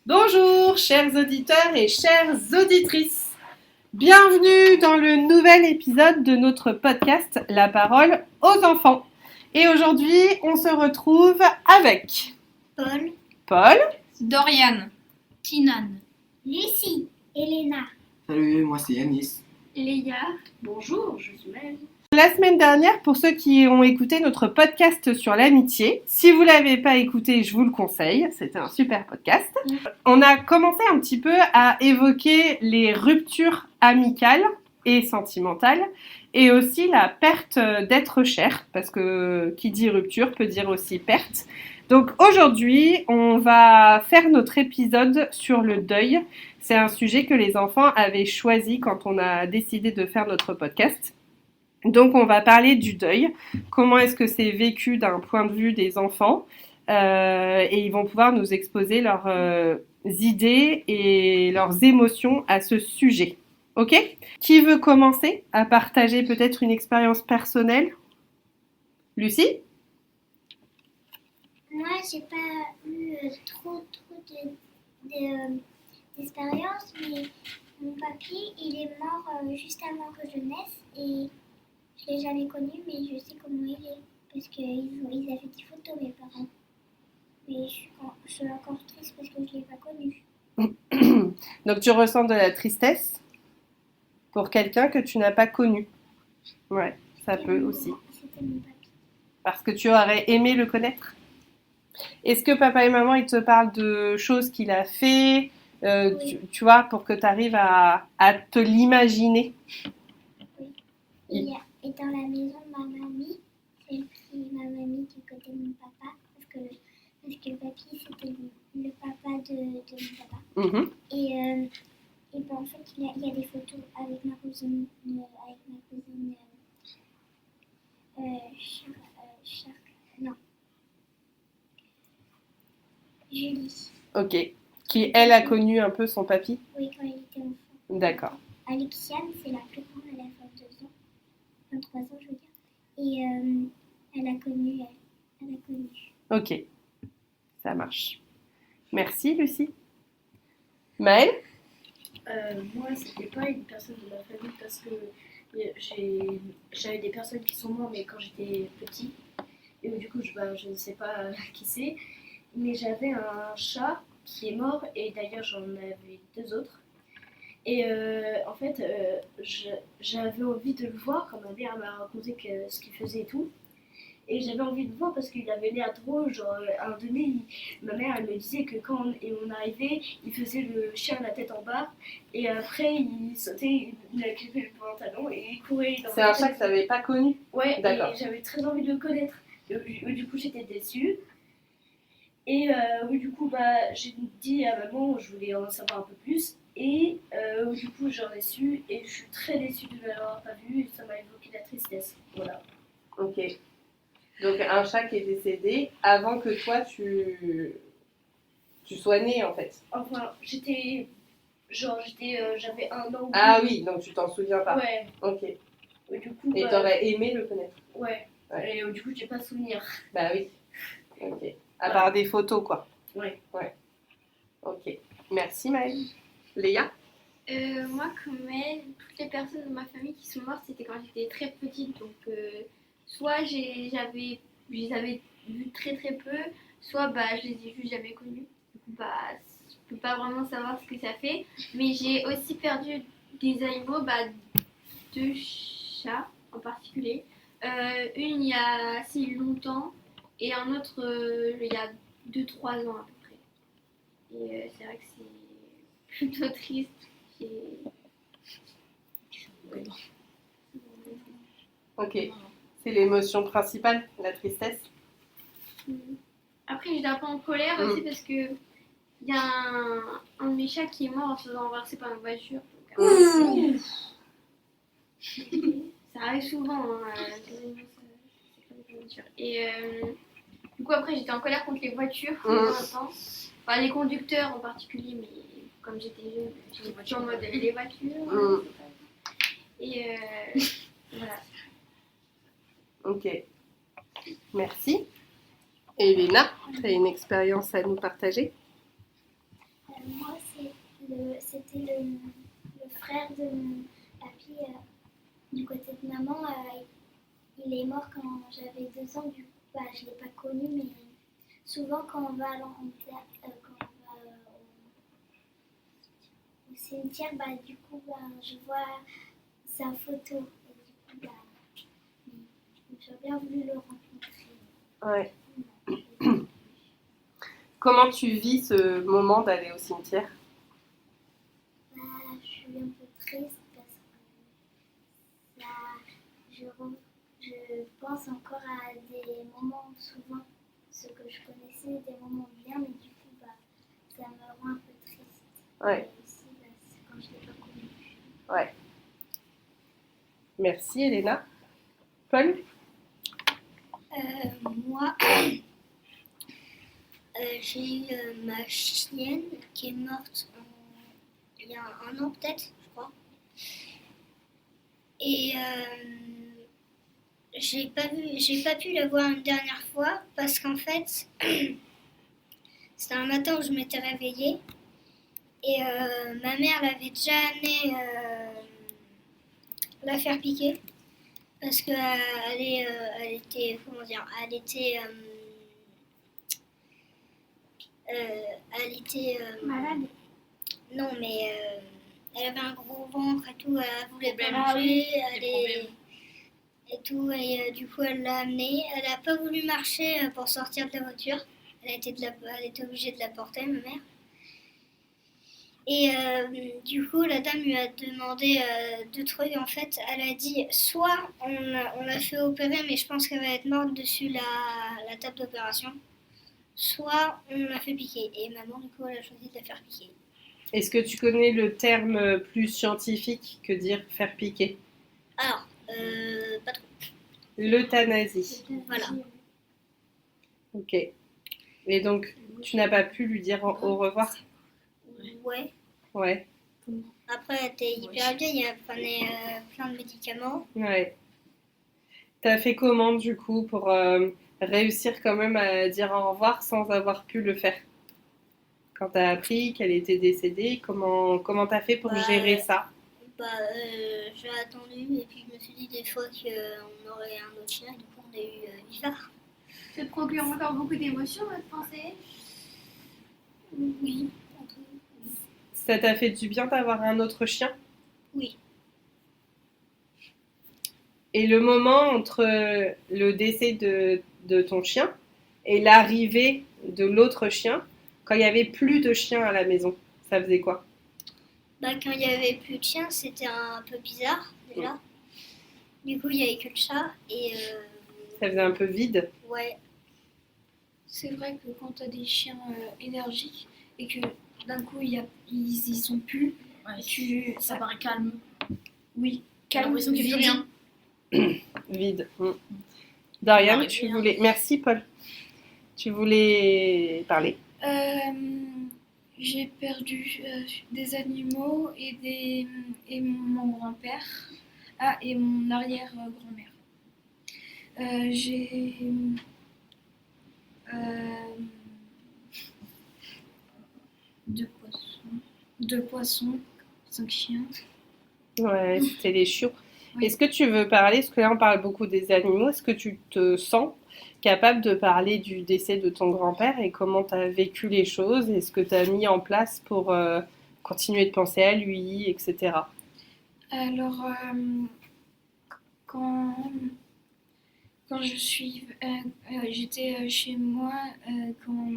Bonjour chers auditeurs et chères auditrices. Bienvenue dans le nouvel épisode de notre podcast La parole aux enfants. Et aujourd'hui, on se retrouve avec Paul, Dorian, Tinan, Lucie, Elena, Salut, moi c'est Yanis. Léa. Bonjour, je suis Mel. La semaine dernière, pour ceux qui ont écouté notre podcast sur l'amitié, si vous ne l'avez pas écouté, je vous le conseille, c'était un super podcast. On a commencé un petit peu à évoquer les ruptures amicales et sentimentales et aussi la perte d'être cher, parce que qui dit rupture peut dire aussi perte. Donc aujourd'hui, on va faire notre épisode sur le deuil. C'est un sujet que les enfants avaient choisi quand on a décidé de faire notre podcast. Donc on va parler du deuil, comment est-ce que c'est vécu d'un point de vue des enfants et ils vont pouvoir nous exposer leurs idées et leurs émotions à ce sujet. Ok ? Qui veut commencer à partager peut-être une expérience personnelle ? Lucie ? Moi, j'ai pas eu trop d'expérience, mais mon papy, il est mort juste avant que je naisse et je l'ai jamais connu, mais je sais comment il est parce qu'ils avaient des photos, mes parents. Mais je suis encore triste parce que je l'ai pas connu. Donc tu ressens de la tristesse pour quelqu'un que tu n'as pas connu. Ouais, ça peut aussi. C'était mon papy. Parce que tu aurais aimé le connaître. Est-ce que papa et maman, ils te parlent de choses qu'il a fait, Oui. tu vois, pour que tu arrives à te l'imaginer? Et dans la maison de ma mamie, celle qui est ma mamie du côté de mon papa, parce que le papy, c'était le papa de mon papa. Mhm. Et ben, en fait, il y a des photos avec ma cousine, Julie. Ok. Qui, elle, a connu un peu son papy? Oui, quand elle était enfant. D'accord. Alexiane, c'est la plus grande, elle a 22 ans. 23 ans, je veux dire. Et elle a connu. Ok. Ça marche. Merci, Lucie. Maëlle? Moi, c'était pas une personne de ma famille parce que j'avais des personnes qui sont mortes, mais quand j'étais petit. Et du coup, je ne sais pas qui c'est. Mais j'avais un chat qui est mort et d'ailleurs, j'en avais deux autres. Et en fait, j'avais envie de le voir quand ma mère m'a raconté ce qu'il faisait et tout. Et j'avais envie de le voir parce qu'il avait l'air drôle. Genre, à un moment donné, ma mère elle me disait que quand on arrivait, il faisait le chien la tête en bas. Et après, il sautait, il activait le pantalon et il courait. C'est un chat que tu n'avais pas connu? Ouais, D'accord. et j'avais très envie de le connaître. Du coup, j'étais déçue. Et du coup, j'ai dit à maman, je voulais en savoir un peu plus. Et du coup, j'en ai su et je suis très déçue de ne l'avoir pas vu. Et ça m'a évoqué la tristesse. Voilà. Ok. Donc un chat qui est décédé avant que toi, tu sois né, en fait. Enfin, j'avais 1 an ou deux. Ah oui, donc tu t'en souviens pas. Ouais. Ok. Et du coup, Et t'aurais aimé le connaître? ouais. Ouais. Et du coup, j'ai pas de souvenir. Bah oui. Ok. À part des photos, quoi. Ouais. Ok. Merci, Maëlle. Léa? Moi, comme elle, toutes les personnes de ma famille qui sont mortes, c'était quand j'étais très petite. Donc, soit je les avais vues très très peu, soit je les ai juste jamais connues. Du coup, je peux pas vraiment savoir ce que ça fait. Mais j'ai aussi perdu des animaux, deux chats en particulier. Une il y a assez longtemps et un autre il y a 2-3 ans à peu près. Et c'est vrai que c'est plutôt triste. Ok. C'est l'émotion principale, la tristesse? Après, j'étais un peu en colère aussi parce que il y a un de mes chats qui est mort en se faisant renverser par une voiture. Donc, ça arrive souvent, hein, les animaux, c'est comme une voiture. Et du coup, après, j'étais en colère contre les voitures pendant un temps. Enfin, les conducteurs en particulier, mais comme j'étais jeune, j'étais plutôt en mode les voitures. Et voilà. Ok. Merci. Et Elena, tu as une expérience à nous partager? C'était le frère de mon papy du côté de maman. Il est mort quand j'avais 2 ans. Du coup, je ne l'ai pas connu, mais souvent quand on va à quand on va au cimetière, du coup, je vois sa photo. Et du coup, j'aurais bien voulu le rencontrer. Ouais. Comment tu vis ce moment d'aller au cimetière? Je suis un peu triste parce que je pense encore à des moments, souvent ceux que je connaissais, des moments bien, mais du coup, ça me rend un peu triste. Ouais. Et aussi, c'est quand je ne l'ai pas connu. Ouais. Merci, Elena. Paul? Moi, j'ai eu ma chienne qui est morte il y a 1 an peut-être, je crois. Et j'ai pas pu la voir une dernière fois parce qu'en fait, c'était un matin où je m'étais réveillée et ma mère l'avait déjà amenée la faire piquer parce que elle était, comment dire, elle était Malade. non, mais elle avait un gros ventre et tout, elle voulait pas Ah manger, oui, et tout, et du coup elle l'a amenée. Elle n'a pas voulu marcher pour sortir de la voiture. Elle était obligée de la porter, ma mère. Et du coup, la dame lui a demandé 2 trucs. En fait, elle a dit soit on l'a fait opérer, mais je pense qu'elle va être morte dessus la table d'opération, soit on l'a fait piquer. Et maman, du coup, elle a choisi de la faire piquer. Est-ce que tu connais le terme plus scientifique que dire faire piquer? Alors, pas trop. L'euthanasie. Voilà. Ok. Et donc, tu n'as pas pu lui dire au revoir? Ouais. Ouais. Après, elle était hyper bien, elle prenait plein de médicaments. Ouais. T'as fait comment du coup pour réussir quand même à dire au revoir sans avoir pu le faire? Quand t'as appris qu'elle était décédée, comment t'as fait pour gérer ça? J'ai attendu et puis je me suis dit des fois qu'on aurait un autre chien et du coup on a eu Viva. Ça te procure encore beaucoup d'émotions, votre pensée? Oui. Ça t'a fait du bien d'avoir un autre chien? Oui. Et le moment entre le décès de ton chien et l'arrivée de l'autre chien, quand il n'y avait plus de chien à la maison, ça faisait quoi? Quand il n'y avait plus de chien, c'était un peu bizarre déjà. Du coup, il n'y avait que le chat et Ça faisait un peu vide. ouais. C'est vrai que quand t'as des chiens énergiques et que d'un coup ils y sont plus, Ouais, ça paraît calme. oui, J'ai l'impression qu'il n'y a plus vide. rien. Vide. Dorian, Ouais, tu bien. voulais... Merci Paul. Tu voulais parler. J'ai perdu des animaux et mon grand-père. Ah, et mon arrière-grand-mère. J'ai deux poissons, 5 chiens. Ouais, c'était les chiots. Oui. Est-ce que tu veux parler, parce que là on parle beaucoup des animaux, est-ce que tu te sens capable de parler du décès de ton grand-père et comment tu as vécu les choses et ce que tu as mis en place pour continuer de penser à lui, etc. Alors, quand j'étais chez moi, quand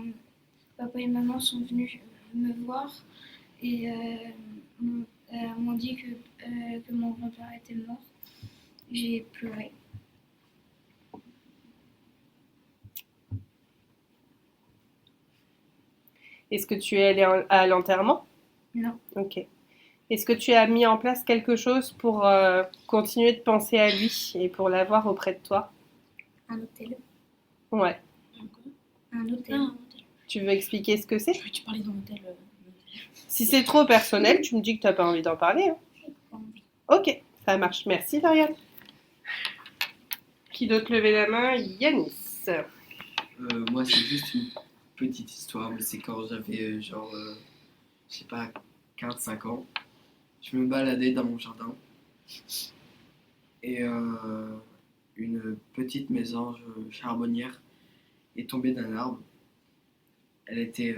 papa et maman sont venus me voir et m'ont dit que mon grand-père était mort, j'ai pleuré. Est-ce que tu es allé à l'enterrement? Non. Ok. Est-ce que tu as mis en place quelque chose pour continuer de penser à lui et pour l'avoir auprès de toi? Un hôtel. Ouais. Un hôtel. Tu veux expliquer ce que c'est? Je vais te parler d'un hôtel. Si c'est trop personnel, tu me dis que tu n'as pas envie d'en parler. Hein. Ok, ça marche. Merci, Lauriane. Qui d'autre levait la main? Yanis. Moi, c'est juste une petite histoire, mais c'est quand j'avais je sais pas, 4-5 ans. Je me baladais dans mon jardin et une petite mésange charbonnière est tombée d'un arbre. Elle était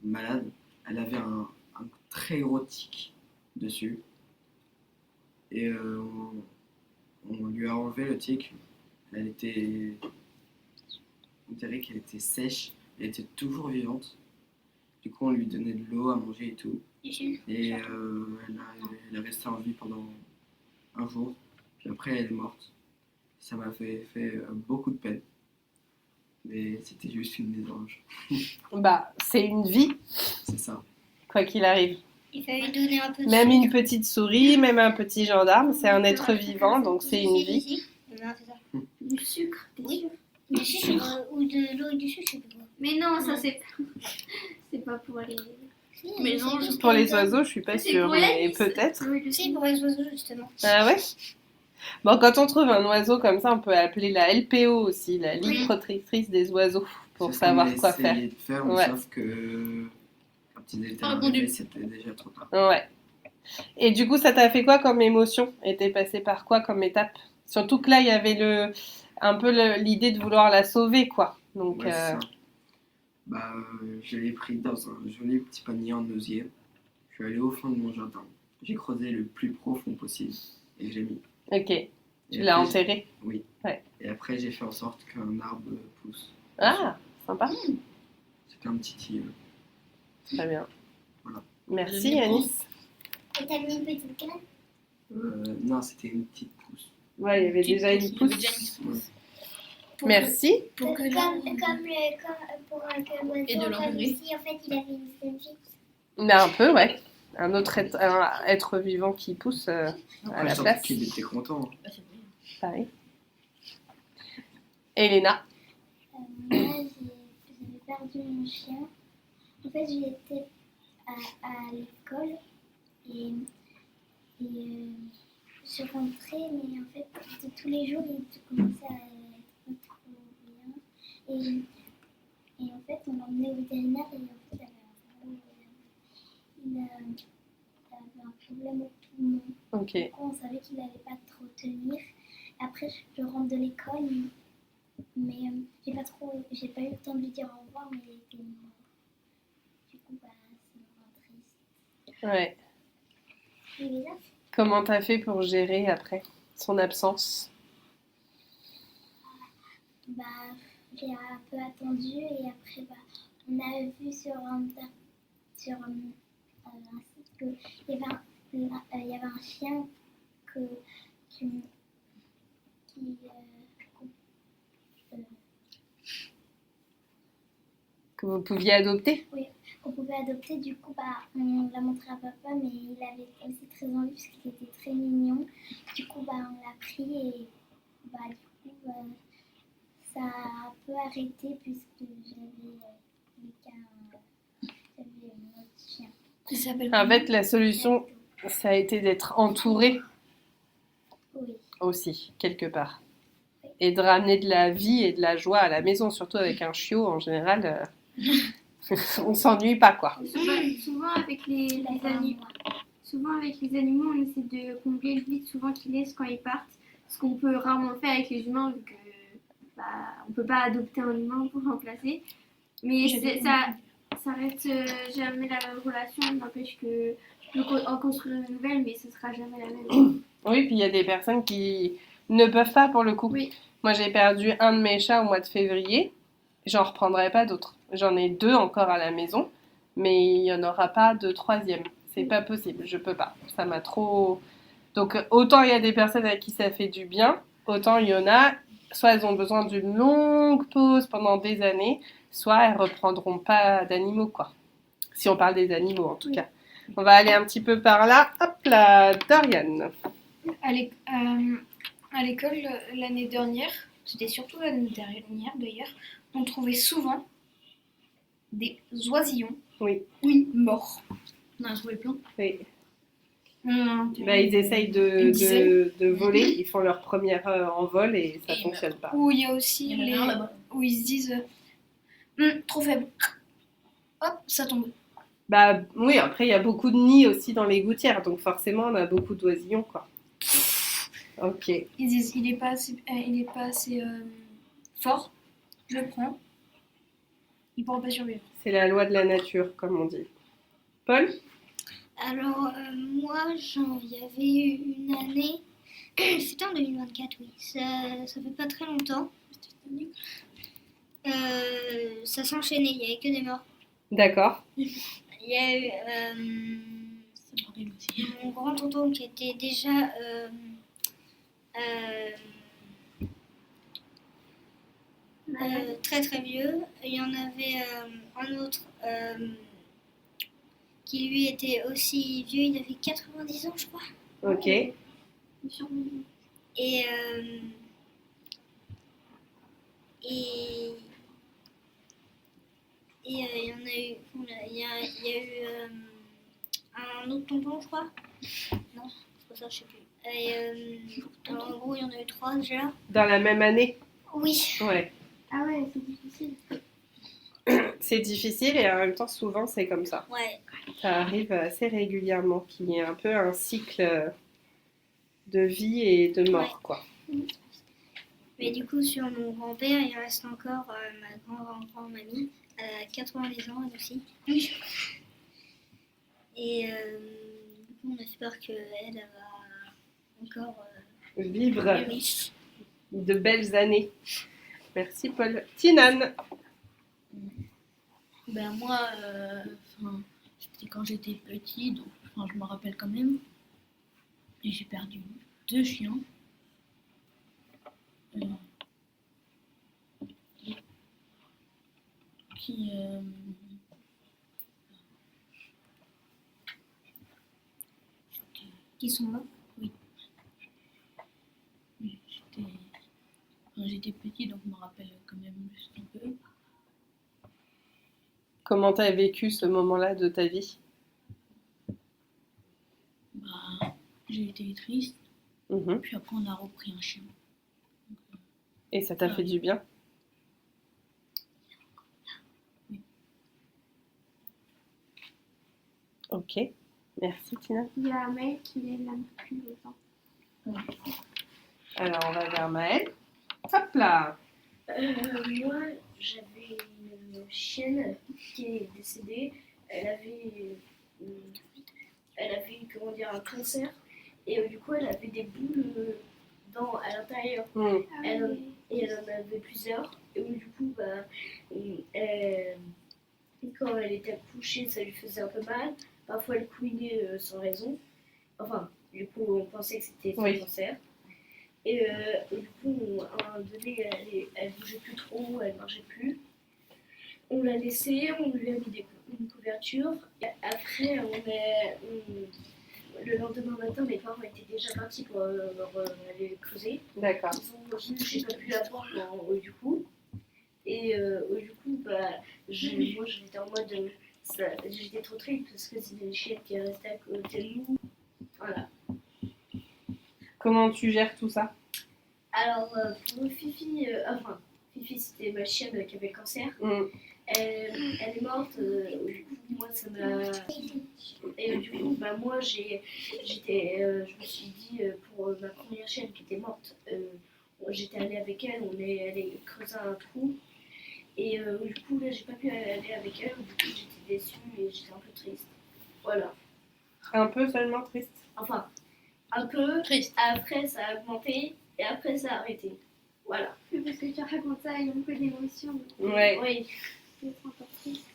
malade. Elle avait un très gros tic dessus. Et on lui a enlevé le tic. On dirait qu'elle était sèche. Elle était toujours vivante. Du coup, on lui donnait de l'eau à manger et tout. Et elle est restée en vie pendant un jour. Puis après, elle est morte. Ça m'a fait beaucoup de peine. Mais c'était juste une mésange. Bah, c'est une vie, C'est ça. quoi qu'il arrive. Il fallait donner un peu de Même sucre. une petite souris, même un petit gendarme, c'est un être vivant, donc c'est une vie. Non, c'est ça. Du sucre, t'es Oui. sûr? Du sucre ou de l'eau et du sucre, je sais pas. Mais non, ça c'est c'est pas pour les. Si, Mais c'est non, tout ce Pour qu'on les donne. oiseaux, je suis pas C'est sûre, pour la mais lisse. peut-être. Oui, je Si, sais. pour les oiseaux, justement. Ah ouais? Bon, quand on trouve un oiseau comme ça, on peut appeler la LPO aussi, la Ligue Oui. protectrice des oiseaux, pour C'est ce qu'on savoir a quoi faire. essayé de faire, mais Ouais. sauf que quand ils étaient Pas répondu. arrivés, c'était déjà trop tard. Ouais. Et du coup, ça t'a fait quoi comme émotion? Et t'es passé par quoi comme étape? Surtout que là, il y avait l'idée de vouloir la sauver, quoi. Donc, Ouais, c'est ça. Bah, je l'ai pris dans un joli petit panier en osier. Je suis allé au fond de mon jardin. J'ai creusé le plus profond possible et j'ai mis. ok. Et Tu l'as après, enterré. Oui. Ouais. Et après, j'ai fait en sorte qu'un arbre pousse. Ah, sympa. C'était un petit tilleul. Très bien. Voilà. Merci, Deuxième Anis. Et t'as mis une petite graine. Non, c'était une petite pousse. Ouais, il y avait déjà une pousse. Ouais. Merci. Pour que Pour que l'oiseau, Et de comme l'enlever. ici, en fait, il avait une seule vie. Mais un peu, ouais. Un autre être vivant qui pousse à Après, la je sentais place. qu'il était content. Hein. Bah, c'est vrai. Pareil. Elena. Moi, j'avais perdu mon chien. En fait, j'étais à l'école et je suis rentrée, mais en fait, tous les jours, il commençait à être pas trop bien. Et en fait, on l'a emmené au vétérinaire et en fait, il avait un problème au poumon. Ok. Du coup, on savait qu'il n'allait pas trop tenir. Après, je rentre de l'école, mais j'ai pas eu le temps de lui dire au revoir, mais il était mort. Du coup, bah, c'est vraiment triste. Ouais. Et les autres, Comment t'as fait pour gérer après son absence? bah, j'ai un peu attendu et après, bah, on a vu sur un site qu'il y avait un chien qui Que vous pouviez adopter? qu'on pouvait adopter. Du coup, bah, on l'a montré à papa, mais il avait aussi très envie parce qu'il était très mignon. Du coup, bah, on l'a pris et bah, du coup, ça a un peu arrêté puisque j'avais un autre chien. Il s'appelle En fait, la solution, ça a été d'être entouré Oui. aussi, quelque part. Et de ramener de la vie et de la joie à la maison, surtout avec un chiot, en général, on s'ennuie pas, quoi. Souvent avec les animaux. Souvent avec les animaux, on essaie de combler le vide souvent qu'ils laissent quand ils partent. Ce qu'on peut rarement faire avec les humains, vu que bah, on peut pas adopter un humain pour remplacer. Mais ça reste jamais la même relation. N'empêche que tu peux en construire une nouvelle, mais ce sera jamais la même. Oui, puis il y a des personnes qui ne peuvent pas pour le coup. Oui. Moi, j'ai perdu un de mes chats au mois de février. J'en reprendrai pas d'autres. J'en ai 2 encore à la maison, mais il n'y en aura pas de troisième. C'est pas possible, je peux pas. Ça m'a trop... Donc, autant il y a des personnes à qui ça fait du bien, autant il y en a, soit elles ont besoin d'une longue pause pendant des années, soit elles reprendront pas d'animaux, quoi. Si on parle des animaux, en tout cas. On va aller un petit peu par là. Hop là, Dorian. À l'école, l'année dernière, c'était surtout l'année dernière d'ailleurs, on trouvait souvent des oisillons. Oui. Oui, morts. On en a trouvé plein. Oui. Ils Ils essayent de voler, ils font leur première en vol et ça Et fonctionne pas. Ou il y a aussi Il y en a un là-bas. où ils se disent trop faible. Hop, ça tombe. Bah oui, après il y a beaucoup de nids aussi dans les gouttières, donc forcément on a beaucoup d'oisillons, quoi. Ok. Ils disent il est pas assez fort, je le prends. Il pourra pas survivre. C'est la loi de la nature, comme on dit. Paul? Alors, moi, il y avait eu une année, c'était en 2024, oui, ça fait pas très longtemps. Ça s'enchaînait, il y avait que des morts. D'accord. Il y a eu Ça m'arrive aussi. mon grand tonton qui était déjà très très vieux. Il y en avait un autre qui lui était aussi vieux, il avait 90 ans je crois. Ok. Et, et il y en a eu, il y a eu un autre tonton, je crois. Non, c'est pas ça, je sais plus. Et, alors, en gros, il y en a eu 3 déjà. Dans la même année? Oui. Ouais. Ah ouais, c'est difficile. C'est difficile et en même temps, souvent, c'est comme ça. Ouais. Ça arrive assez régulièrement, qu'il y ait un peu un cycle de vie et de mort, quoi. Mais du coup, sur mon grand-père, il reste encore ma grand-mamie, 90 ans elle aussi. Et du coup, on a fait peur qu'elle va encore Vivre oui. de belles années. Merci, Paul. Tinan? Ben moi, c'était quand j'étais petit, donc je me rappelle quand même. Et j'ai perdu 2 chiens. Euh, qui Qui sont morts. quand j'étais petit, donc je me rappelle quand même juste un peu. Comment tu as vécu ce moment-là de ta vie? Bah, j'ai été triste, Mhm. puis après on a repris un chien. Et ça t'a fait du bien? Oui. Ok. Merci, Tina. Il y a Maëlle qui lève la main depuis longtemps. Alors, on va vers Maëlle. Hop là! Moi, j'avais une chienne qui est décédée. Elle avait, comment dire, un cancer et du coup, elle avait des boules à l'intérieur. Hmm. Et elle en avait plusieurs. Et du coup, quand elle était accouchée, ça lui faisait un peu mal. Parfois, elle couinait sans raison. Enfin, du coup, on pensait que c'était son Oui. cancer. Et du coup, à un moment donné, elle bougeait plus trop, elle marchait plus. On l'a laissée, on lui a mis une couverture. Et après, le lendemain matin, mes parents étaient déjà partis pour aller creuser. D'accord. Ils ont j'ai pas pu la voir du coup. Et du coup, moi j'étais en mode. J'étais trop triste parce que c'était une chienne qui est restée à côté de nous. Voilà. Comment tu gères tout ça? Alors, pour Fifi, Fifi c'était ma chienne qui avait le cancer. Hmm. Elle est morte, du coup, moi ça m'a. Et du coup, moi je me suis dit, pour ma première chienne qui était morte, j'étais allée avec elle, on est allé creuser un trou. Et du coup, là, j'ai pas pu aller avec elle, du coup, j'étais déçue et j'étais un peu triste. Voilà. Un peu seulement triste. Enfin, un peu. Triste. Après, ça a augmenté et après, ça a arrêté. Voilà. Mais parce que tu racontes ça, il y a beaucoup d'émotions. donc, Ouais. Oui. C'est encore triste.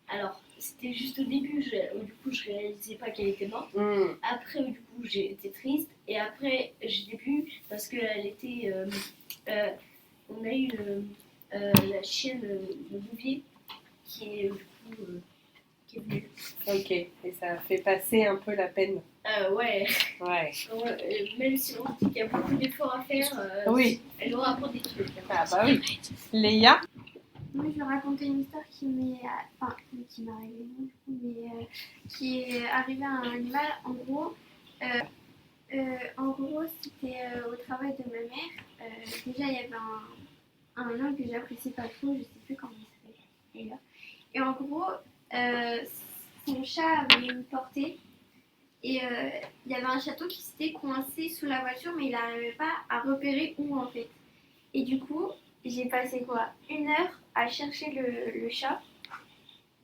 Alors, c'était juste au début, du coup, je réalisais pas qu'elle était morte. Hmm. Après, du coup, j'ai été triste. Et après, j'étais plus parce qu'elle était. On a eu la chienne de Bouvier qui est du coup qui est venue. Ok. Et ça fait passer un peu la peine. Ouais. Ouais. Même si on dit qu'il y a beaucoup d'efforts à faire, Oui. elle aura appris des trucs. Ah bah oui. Léa? Moi, je vais raconter une histoire qui m'est arrivée, moi, du coup, mais qui est arrivée à un animal. En gros, c'était au travail de ma mère. Déjà, il y avait un homme que j'appréciais pas trop, je sais plus comment il s'appelle d'ailleurs. Et en gros, son chat avait une portée. Et il y avait un chaton qui s'était coincé sous la voiture, mais il n'arrivait pas à repérer où en fait. Et du coup, j'ai passé 1 heure à chercher le chat.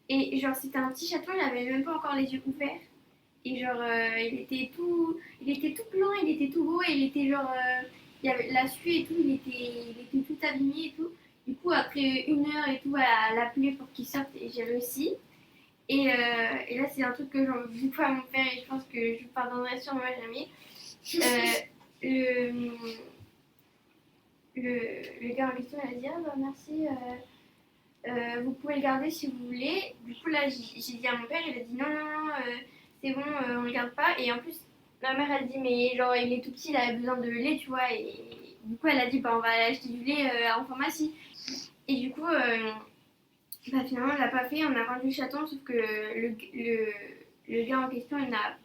Et genre, c'était un petit chaton, il avait même pas encore les yeux ouverts. Et genre, il était tout blanc, il était tout beau, et il était genre, il y avait la suie et tout, il était tout abîmé et tout. Du coup, après 1 heure et tout, à l'appeler pour qu'il sorte, et j'ai réussi. Et là, c'est un truc que j'en veux beaucoup à mon père, et je pense que je ne pardonnerai sûrement jamais. Le, le gars en question, il a dit ah, bah, merci, vous pouvez le garder si vous voulez. Du coup, là, j'ai dit à mon père, il a dit non, c'est bon, on le garde pas. Et en plus, ma mère, elle dit, mais genre, il est tout petit, il a besoin de lait, tu vois. Et du coup, elle a dit, bah, on va aller acheter du lait en pharmacie. Et du coup, bah, finalement, on l'a pas fait, on a vendu le chaton, sauf que le gars en question, il n'a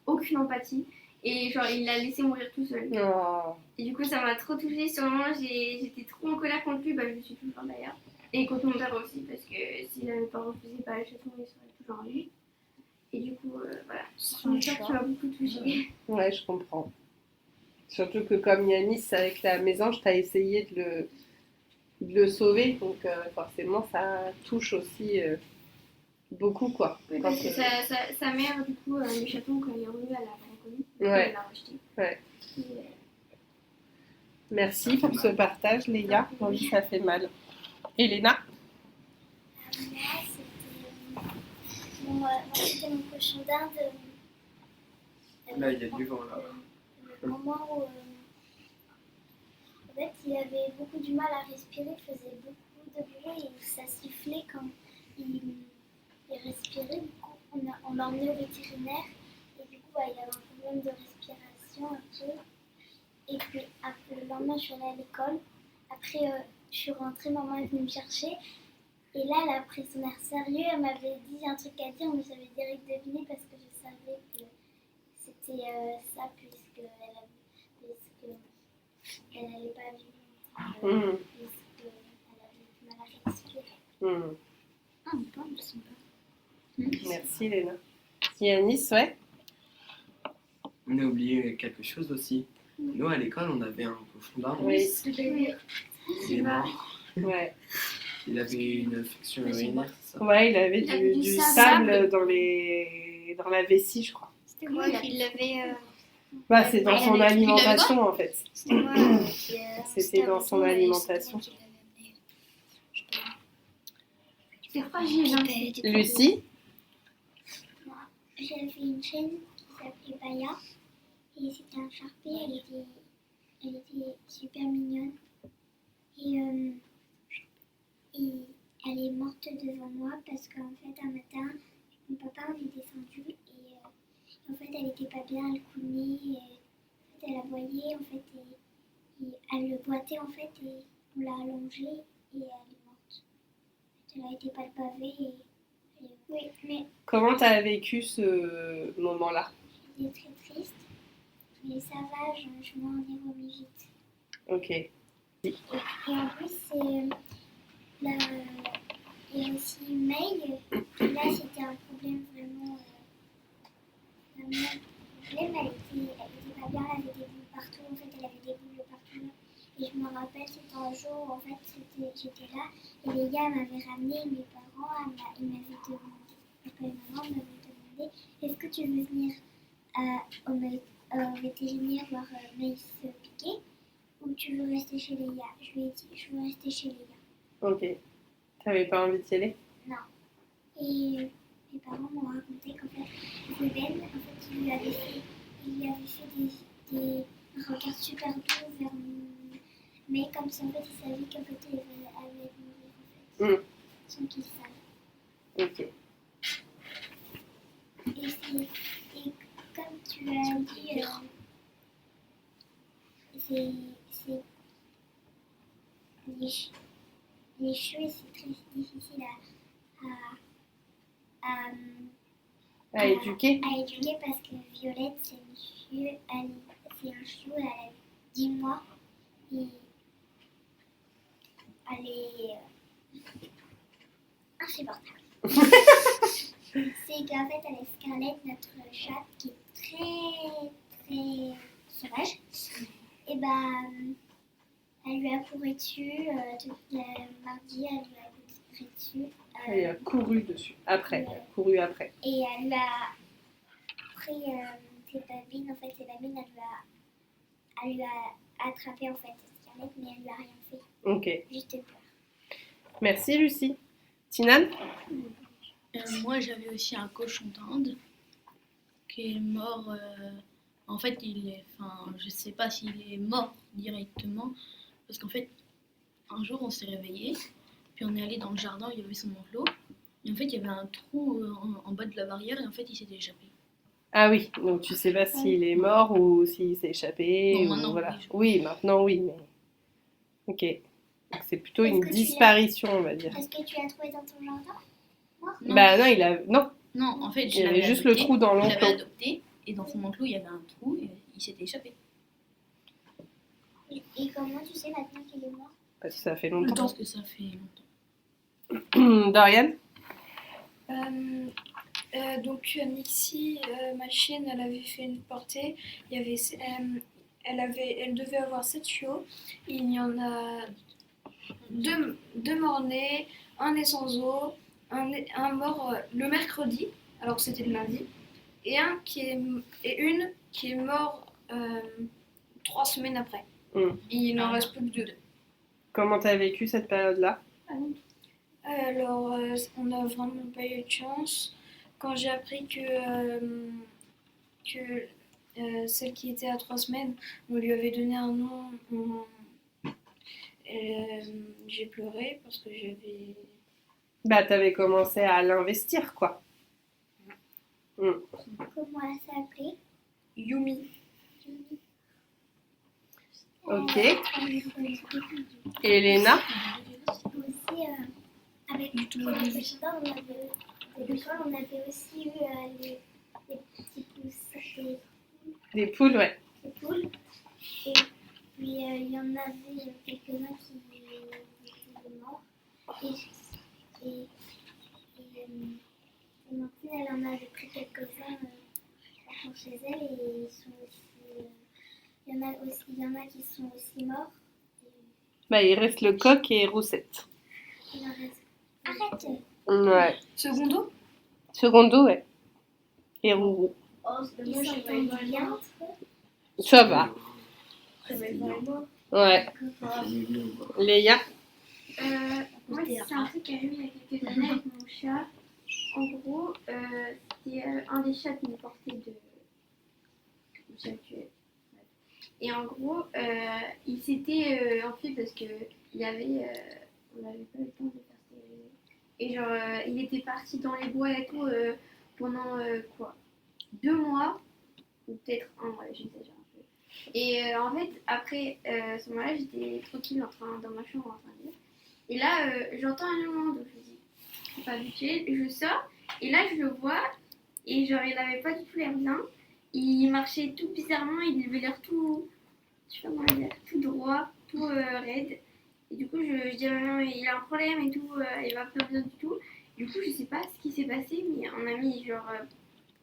aucune empathie. Et genre, il l'a laissé mourir tout seul. Oh. Et du coup, ça m'a trop touchée. Sur le moment, j'étais trop en colère contre lui, bah, je le suis toujours d'ailleurs. Et contre mon père aussi, parce que s'il n'avait pas refusé le chaton, il serait toujours en lui. Et du coup, voilà. C'est une histoire qui m'a beaucoup touchée. Ouais, je comprends. Surtout que comme Yanis, avec la mésange, tu as essayé de le sauver, donc forcément, ça touche aussi beaucoup, quoi. Oui, Quand, parce que sa mère, du coup, le chaton, quand il est revenu, elle l'a pas reconnu. Ouais. Elle l'a rejeté. Ouais. Et, Merci pour ce partage, Léa. Oui, ça fait mal. Elena? Moi, c'était mon cochon d'Inde. Là, il y a du vent, là. Le moment où en fait, il avait beaucoup du mal à respirer, il faisait beaucoup de bruit et ça sifflait quand il respirait. Du coup, on l'a emmené au vétérinaire et du coup, il avait un problème de respiration un peu. Et puis, après, le lendemain, je suis allée à l'école. Après, je suis rentrée, maman est venue me chercher. Et là, elle a pris son air sérieux, elle m'avait dit un truc à dire, mais j'avais direct deviné parce que je savais que c'était ça, puisqu'elle n'allait pas vivre, puisqu'elle avait du mal à respirer. Ah, bon, c'est sympa. Merci, Elena. Yanis, ouais? On a oublié quelque chose aussi. Nous, à l'école, on avait un cochon d'Inde. Oui. ce que j'allais dire. Il est mort. Ouais. Il avait une infection Ouais, c'est urinaire, c'est ça. Ouais, il avait Il avait du du sable dans la vessie, je crois. C'était moi qui l'avais. Bah, c'est dans Ah, il son avait- il alimentation, en fait. C'était moi C'était dans son alimentation. C'est fragile, hein. Lucie? J'avais une chaîne qui s'appelait Baya et c'était un charpie, elle était super mignonne et elle est morte devant moi parce qu'en fait un matin mon papa en est descendu et en fait elle était pas bien, elle coulait et en fait, elle aboyait en fait et elle le boitait en fait et on l'a allongée et elle est morte. Elle a été palpavée et oui, mais Comment t'as vécu ce moment-là? j'étais très triste. Mais ça va, je m'en ai remis vite. Ok. Et en plus, il y a aussi May. Et là, c'était un problème vraiment. Vraiment problème. Elle était pas bien, elle avait des boules partout. En fait, elle avait des boules partout. Et je me rappelle, c'était un jour où en fait, j'étais là. Et les gars m'avaient ramené, mes parents, ils m'avaient demandé. Papa et maman m'avaient demandé est-ce que tu veux venir au vétérinaire voir Maïs se piquer ou tu veux rester chez les gars? Je lui ai dit je veux rester chez les gars. Ok. T'avais pas envie d'y aller? Non. Et mes parents m'ont raconté qu'en fait, Zeben, en fait, il lui avait fait des regards super doux vers nous. Mais comme si en fait, il savait qu'en fait, il allait mourir en fait. Sans qu'il sache. Ok. Et comme tu as dit, les cheveux, c'est très difficile À éduquer? à éduquer parce que Violette, c'est un chiot, elle a 10 mois et elle est insupportable. c'est qu'en fait, avec Scarlett, notre chatte, qui est très, très sauvage, et elle lui a couru dessus, mardi, elle lui a couru dessus. Elle a couru dessus. Après, elle a couru après. Et elle lui a pris ses babines, en fait, elle lui a attrapé, en fait, Scarlett, mais elle lui a rien fait, Ok. juste peur. Merci Lucie. Tinan? Moi, j'avais aussi un cochon d'Inde qui est mort. En fait, je sais pas s'il est mort directement, parce qu'en fait, un jour, on s'est réveillé, puis on est allé dans le jardin, il y avait son enclos, et en fait, il y avait un trou en bas de la barrière, et en fait, il s'était échappé. Ah oui, donc tu sais pas s'il est mort ou s'il s'est échappé. Bon, ou maintenant, voilà. oui, Oui, maintenant oui, mais. Ok. Donc c'est plutôt Est-ce une que tu disparition, on va dire. Est-ce que tu l'as trouvé dans ton jardin? Non. Bah non, il a. Non, Non, en fait, il y avait juste le trou dans Je l'avais l'enclos. adopté, et dans son enclos, il y avait un trou, et il s'était échappé. Et comment tu sais maintenant qu'il est mort? Parce que ça fait Je longtemps. pense que ça fait longtemps. Dorian? Donc Nixie, ma chienne, elle avait fait une portée. Il y avait, elle devait avoir 7 chiots. Il y en a deux morts-nés, un est sans eau, un mort le mercredi, alors que c'était le lundi, et une qui est mort 3 semaines après. Il n'en reste plus que 2. Comment t'as vécu cette période-là? Alors, on n'a vraiment pas eu de chance. Quand j'ai appris que celle qui était à 3 semaines, on lui avait donné un nom, j'ai pleuré parce que j'avais... Bah t'avais commencé à l'investir, quoi. Comment elle s'appelait? Yumi. Ok. Et Elena? Aussi, avec le précédent, on avait aussi eu les petits poussins, Des poules, ouais. des poules. Et puis, il y en avait quelques-uns qui étaient morts. Et Clémentine, elle en avait pris quelques-uns chez elle et ils sont aussi... Il y en a qui sont aussi morts. Bah il reste le coq et Roussette. Il en reste... Arrête! Ouais. Secondo. Secondo, ouais. Et Rourou. Oh, c'est Ils dommage, s'entendent bien entre eux. Ça va. moi. Ouais. Léa? Moi, c'est un truc qui est arrivé il y a quelques années avec mon chat. En gros, c'était un des chats qui me portait de mon chat actuel. Et en gros, il s'était enfui parce que on n'avait pas eu le temps de faire stériliser. Et genre, il était parti dans les bois et tout pendant 2 mois, ou peut-être 1 mois, j'exagère un peu. Et en fait, après ce moment-là, j'étais tranquille dans ma chambre en train de lire. Et là, j'entends un hurlement, donc je me dis, c'est pas habitué. Je sors, et là, je le vois, et genre, il avait pas du tout l'air bien. Il marchait tout bizarrement, il avait l'air tout, je sais pas comment dire, tout droit, tout raide. Et du coup, je dis à ma maman, il a un problème et tout, il va pas bien du tout. Du coup, je sais pas ce qui s'est passé, mais on a mis genre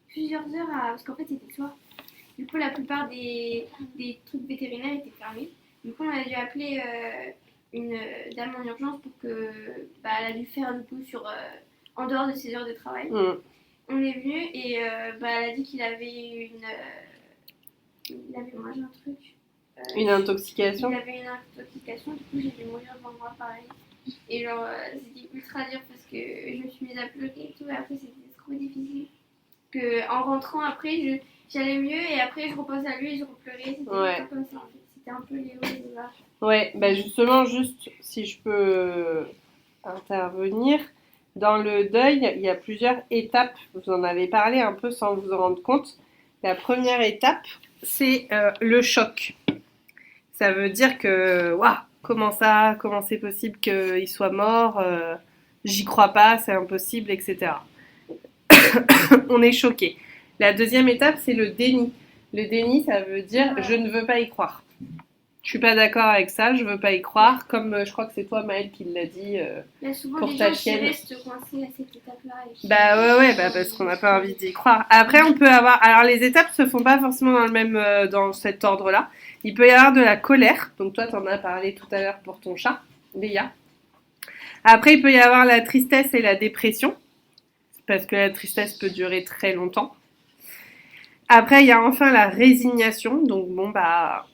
plusieurs heures parce qu'en fait, c'était le soir. Du coup, la plupart des trucs vétérinaires étaient fermés. Du coup, on a dû appeler une dame en urgence pour que, elle a dû faire du coup en dehors de ses heures de travail. On est venu et elle a dit qu'il avait il avait mangé un truc. Une intoxication? Il avait une intoxication, du coup j'ai dû mourir devant moi pareil. Et genre c'était ultra dur parce que je me suis mise à pleurer et tout, et après c'était trop difficile. Que en rentrant après j'allais mieux et après je repensais à lui et je repleurais, c'était Ouais. tout comme ça en fait. C'était un peu les hauts et les bas. Ouais, bah justement, juste si je peux intervenir, dans le deuil, il y a plusieurs étapes. Vous en avez parlé un peu sans vous en rendre compte. La première étape, c'est le choc. Ça veut dire que, waouh, comment c'est possible qu'il soit mort, j'y crois pas, c'est impossible, etc. On est choqué. La deuxième étape, c'est le déni. Le déni, ça veut dire je ne veux pas y croire. Je suis pas d'accord avec ça, je veux pas y croire. Comme je crois que c'est toi, Maëlle, qui l'a dit. Là, souvent, Pour les ta gens qui chienne. restent coincés à cette étape-là. Et qui- Ouais, parce qu'on n'a pas envie d'y croire. Après, on peut avoir. Alors, les étapes se font pas forcément dans le même, dans cet ordre-là. Il peut y avoir de la colère. Donc, toi, t'en as parlé tout à l'heure pour ton chat, Léa. Après, il peut y avoir la tristesse et la dépression. Parce que la tristesse peut durer très longtemps. Après, il y a enfin la résignation. Donc, bon, bah.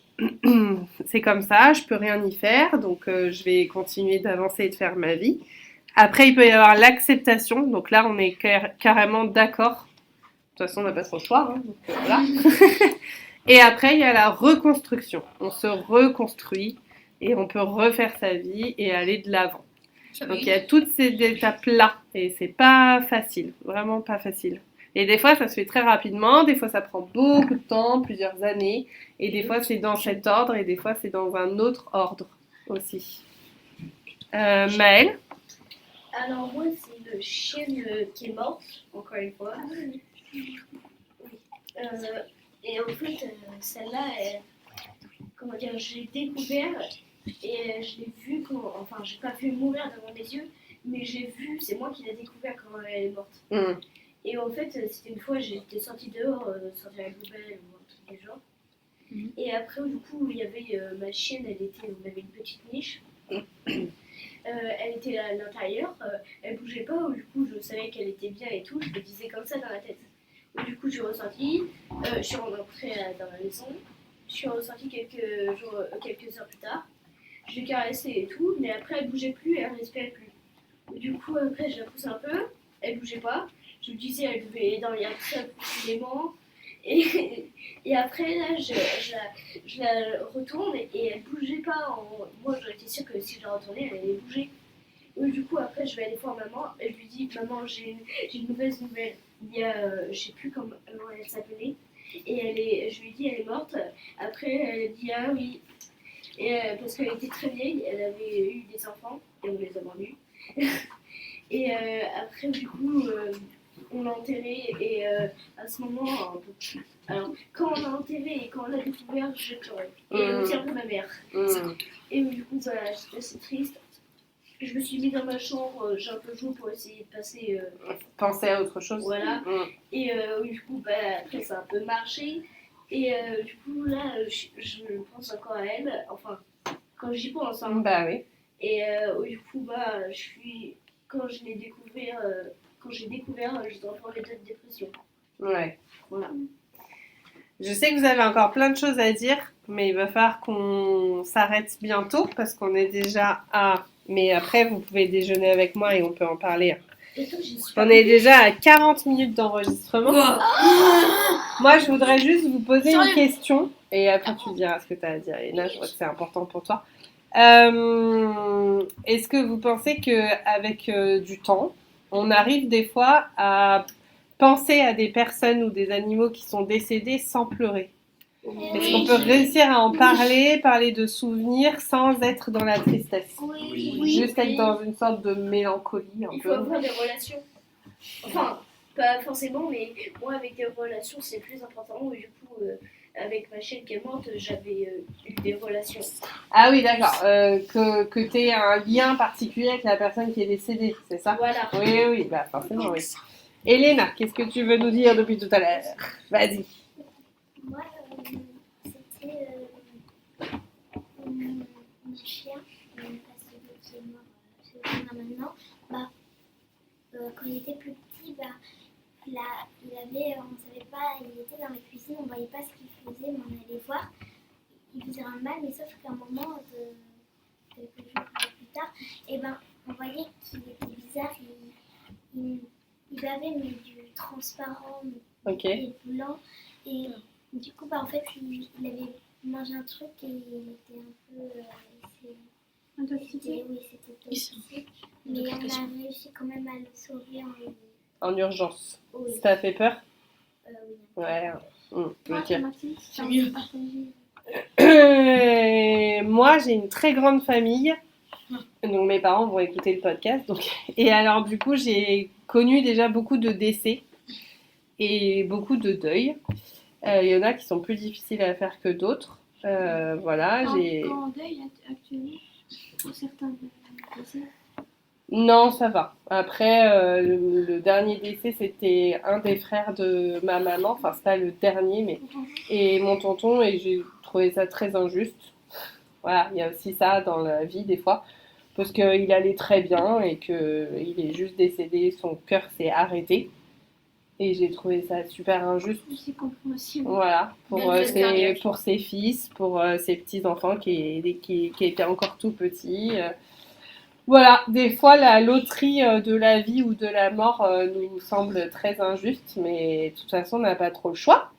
C'est comme ça, je peux rien y faire. Donc, je vais continuer d'avancer et de faire ma vie. Après, il peut y avoir l'acceptation. Donc là, on est carrément d'accord. De toute façon, on n'a pas trop le choix. Hein, donc, voilà. Et après, il y a la reconstruction. On se reconstruit et on peut refaire sa vie et aller de l'avant. Donc, il y a toutes ces étapes-là. Et c'est pas facile. Vraiment pas facile. Et des fois, ça se fait très rapidement. Des fois, ça prend beaucoup de temps, plusieurs années. Et des fois, c'est dans cet ordre. Et des fois, c'est dans un autre ordre aussi. Maëlle? Alors moi, c'est une chienne qui est morte, encore une fois. Oui. Et en fait, celle-là, comment dire, je l'ai découvert et je l'ai vue enfin, j'ai pas vu mourir devant mes yeux, mais j'ai vu, c'est moi qui l'ai découvert quand elle est morte. Mm. Et en fait, c'était une fois, j'étais sortie dehors, sortir la poubelle ou un truc du genre. Et après, du coup, il y avait ma chienne, on avait une petite niche. Elle était à l'intérieur, elle bougeait pas, du coup je savais qu'elle était bien et tout, je me disais comme ça dans la tête. Du coup je suis ressortie, je suis rentrée dans la maison, je suis ressortie quelques heures plus tard, je l'ai caressée et tout, mais après elle bougeait plus et elle respirait plus. Du coup après je la pousse un peu, elle bougeait pas, je me disais elle devait dormir très profondément. Et après, là, je la retourne et elle bougeait pas. Moi, j'aurais été sûre que si je la retournais, elle allait bouger. Et du coup, après, je vais aller voir maman et je lui dis maman, j'ai une mauvaise nouvelle. Il y a, je sais plus comment elle s'appelait. Et je lui dis elle est morte. Après, elle dit ah oui. Et, parce qu'elle était très vieille, elle avait eu des enfants et on les a vendus. Et après, du coup. On l'a enterré et à ce moment, alors quand on l'a enterré et quand on l'a découvert, j'ai pleuré. Et aussi un peu ma mère. Et du coup, voilà, j'étais assez triste. Je me suis mise dans ma chambre, j'ai un peu joué pour essayer de passer. Penser à autre chose. Voilà. Et du coup, bah, après, ça a un peu marché. Et du coup, là, je pense encore à elle. Enfin, quand j'y pense. Hein. Bah oui. Et du coup, bah, quand je l'ai découvert. Quand j'ai découvert, j'étais en état de dépression. Ouais. Voilà. Je sais que vous avez encore plein de choses à dire, mais il va falloir qu'on s'arrête bientôt parce qu'on est déjà à... Mais après, vous pouvez déjeuner avec moi et on peut en parler. On est déjà à 40 minutes d'enregistrement. Moi, je voudrais juste vous poser une question et après tu diras ce que tu as à dire. Et là, je vois que c'est important pour toi. Est-ce que vous pensez qu'avec du temps, on arrive des fois à penser à des personnes ou des animaux qui sont décédés sans pleurer? Est-ce qu'on peut réussir à en parler de souvenirs sans être dans la tristesse? Juste être dans une sorte de mélancolie un Il faut peu. avoir des relations. Enfin, pas forcément, mais moi avec des relations c'est plus important. Du coup, avec ma chienne qui est morte, j'avais eu des relations. Ah oui, d'accord. Que tu aies un lien particulier avec la personne qui est décédée, c'est ça? Voilà. Oui, bah forcément, oui. Elena, qu'est-ce que tu veux nous dire depuis tout à l'heure? Vas-y. Moi, c'était mon chien, pas celui qui est mort, celui qu'on a maintenant. Quand il était plus petit, il avait, on ne savait pas, il était dans la cuisine, on ne voyait pas ce qu'il faisait, mais on allait voir. Il faisait un mal, mais sauf qu'à un moment, quelques jours plus tard, on voyait qu'il était bizarre. Il avait mais du transparent et blanc. Et du coup, en fait, il avait mangé un truc et il était un peu... intoxiqué. Oui, c'était toxique. Mais on a réussi quand même à le sauver En urgence. Oui. Ça t'a fait peur? Oui. Ouais. Ok. C'est mieux. Moi, j'ai une très grande famille. Donc, mes parents vont écouter le podcast. Et alors, du coup, j'ai connu déjà beaucoup de décès et beaucoup de deuils. Il y en a qui sont plus difficiles à faire que d'autres. Voilà, j'ai... En deuil actuellement pour certains décès. Non, ça va. Après, le dernier décès, c'était un des frères de ma maman. Enfin, c'est pas le dernier, mais... Et mon tonton, et j'ai trouvé ça très injuste. Voilà, il y a aussi ça dans la vie, des fois. Parce qu'il allait très bien et qu'il est juste décédé, son cœur s'est arrêté. Et j'ai trouvé ça super injuste. C'est compréhensible. Voilà, Bien, pour ses fils, pour ses petits-enfants qui étaient encore tout petits. Voilà, des fois la loterie de la vie ou de la mort nous semble très injuste, mais de toute façon on n'a pas trop le choix.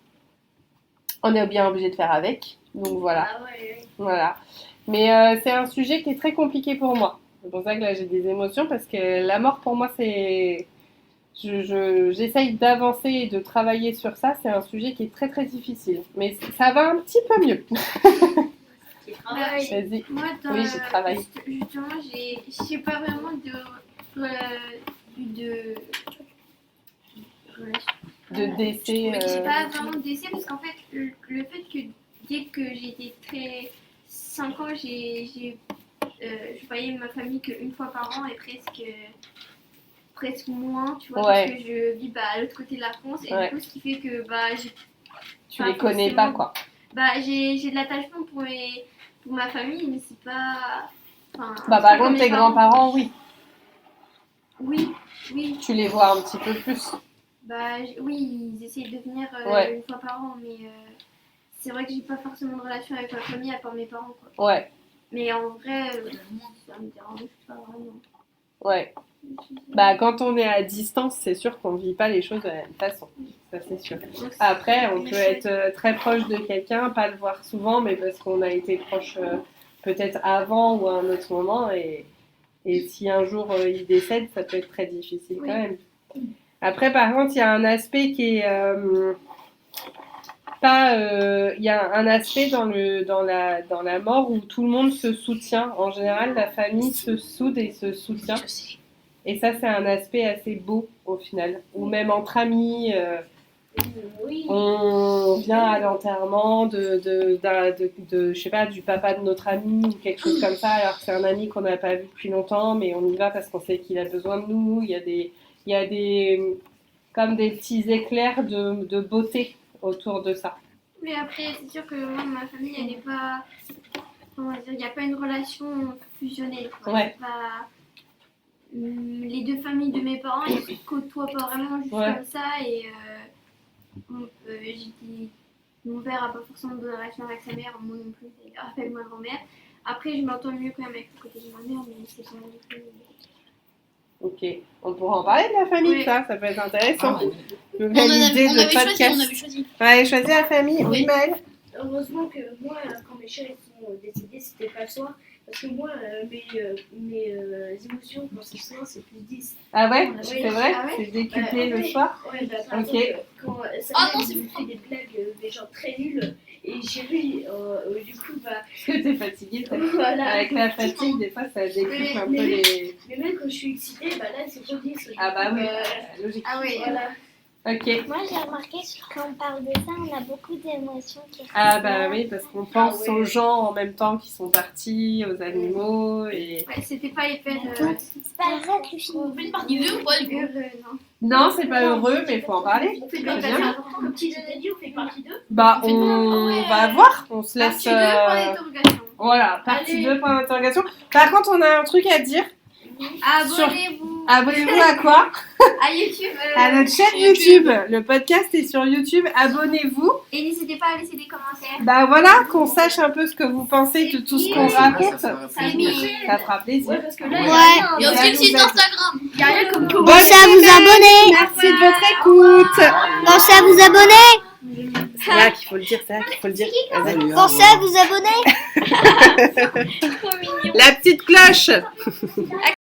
On est bien obligé de faire avec, donc voilà. Ah ouais. Voilà. Mais c'est un sujet qui est très compliqué pour moi. C'est pour ça que là j'ai des émotions parce que la mort pour moi c'est... J'essaye d'avancer et de travailler sur ça. C'est un sujet qui est très très difficile. Mais ça va un petit peu mieux. Vas-y. Moi, Oui, j'ai travaillé. Justement, j'ai pas vraiment De décès. J'ai pas vraiment de décès parce qu'en fait, le fait que dès que j'étais très 5 ans, je voyais ma famille qu'une fois par an et presque moins, tu vois, Ouais. parce que je vis à l'autre côté de la France et Ouais. du coup, ce qui fait que Tu les connais pas, quoi. j'ai de l'attachement pour ma famille, mais c'est pas. Enfin, Bah, c'est par pas comme contre, tes mes parents. grands-parents, oui. Oui. Tu les vois un petit peu plus. Oui, ils essayent de venir Ouais. une fois par an, mais c'est vrai que j'ai pas forcément de relation avec ma famille à part mes parents, quoi. Ouais, Mais en vrai, ça me dérange pas vraiment. ouais. Bah, quand on est à distance, c'est sûr qu'on vit pas les choses de la même façon. Ça, c'est sûr. Après, on peut être très proche de quelqu'un, pas le voir souvent, mais parce qu'on a été proche peut-être avant ou à un autre moment. Et si un jour il décède, ça peut être très difficile quand même. Après, par contre, il y a un aspect qui est il y a un aspect dans la mort où tout le monde se soutient. En général, la famille se soude et se soutient. Et ça, c'est un aspect assez beau au final. Ou même entre amis, Oui. on vient à l'enterrement je sais pas, du papa de notre ami ou quelque chose comme ça, alors que c'est un ami qu'on n'a pas vu depuis longtemps, mais on y va parce qu'on sait qu'il a besoin de nous. Il y a des comme des petits éclairs de beauté autour de ça. Mais après, c'est sûr que moi, ma famille, elle n'est pas. Comment dire, il n'y a pas une relation fusionnelle, quoi. Ouais. C'est pas. Les deux familles de mes parents, ils se côtoient pas vraiment juste Ouais. comme ça. Et mon père n'a pas forcément de relation avec sa mère, moi non plus, avec ma grand-mère. Après, je m'entends mieux quand même avec le côté de ma mère, mais c'est pas non plus. Ok, on pourra en parler de la famille, Ouais. ça peut être intéressant. On Nouvelle idée avait de choisi, podcast. on avait choisi. Ouais, choisir la famille, oui, Maëlle. Heureusement que moi, quand mes chers sont décédés, c'était pas le soir. Parce que moi, mes émotions quand c'est le soir, c'est plus 10. Ah ouais, Oui. c'est vrai, Ah ouais c'est décuplé le oui. soir. Ouais, bah, par Ok. exemple, quand ça Ah non, me fait des blagues, des gens très nuls. Et j'ai ri, du coup, bah. Parce que t'es fatiguée, Voilà. avec la fatigue, des fois ça décuple un peu les... Mais même quand je suis excitée, bah là, c'est trop 10. Ah bah oui, logique. Ah oui, Voilà. Ok. Moi, j'ai remarqué que quand on parle de ça, on a beaucoup d'émotions qui Ah ressortent. bah oui, parce qu'on pense aux gens en même temps qui sont partis, aux animaux et... ouais, c'était pas hyper. C'est pas vrai, Lucie. On fait une partie 2 ou pas du coup? Non. Non, c'est pas heureux, mais il faut en parler. On fait C'est pas bien. c'est important. Comme petit jeune dit, on fait partie 2. Bah, On fait on va voir, on se laisse... Partie 2, point d'interrogation. Voilà, partie Allez. 2, point d'interrogation. Par contre, on a un truc à dire. Abonnez-vous Abonnez-vous à quoi? à YouTube. À notre chaîne YouTube. Le podcast est sur YouTube. Abonnez-vous. Et n'hésitez pas à laisser des commentaires. Bah voilà, qu'on sache un peu ce que vous pensez de tout ce qu'on raconte. Ça fera plaisir. Ça fera plaisir. Ouais, parce que là, Il y a Ça aussi le nous site aide. Instagram. il y a rien comme Pensez à vous abonner. Merci de votre écoute. Pensez à vous abonner. C'est là qu'il faut le dire, c'est là qu'il faut le dire. Vas-y. Pensez à vous abonner. La petite cloche.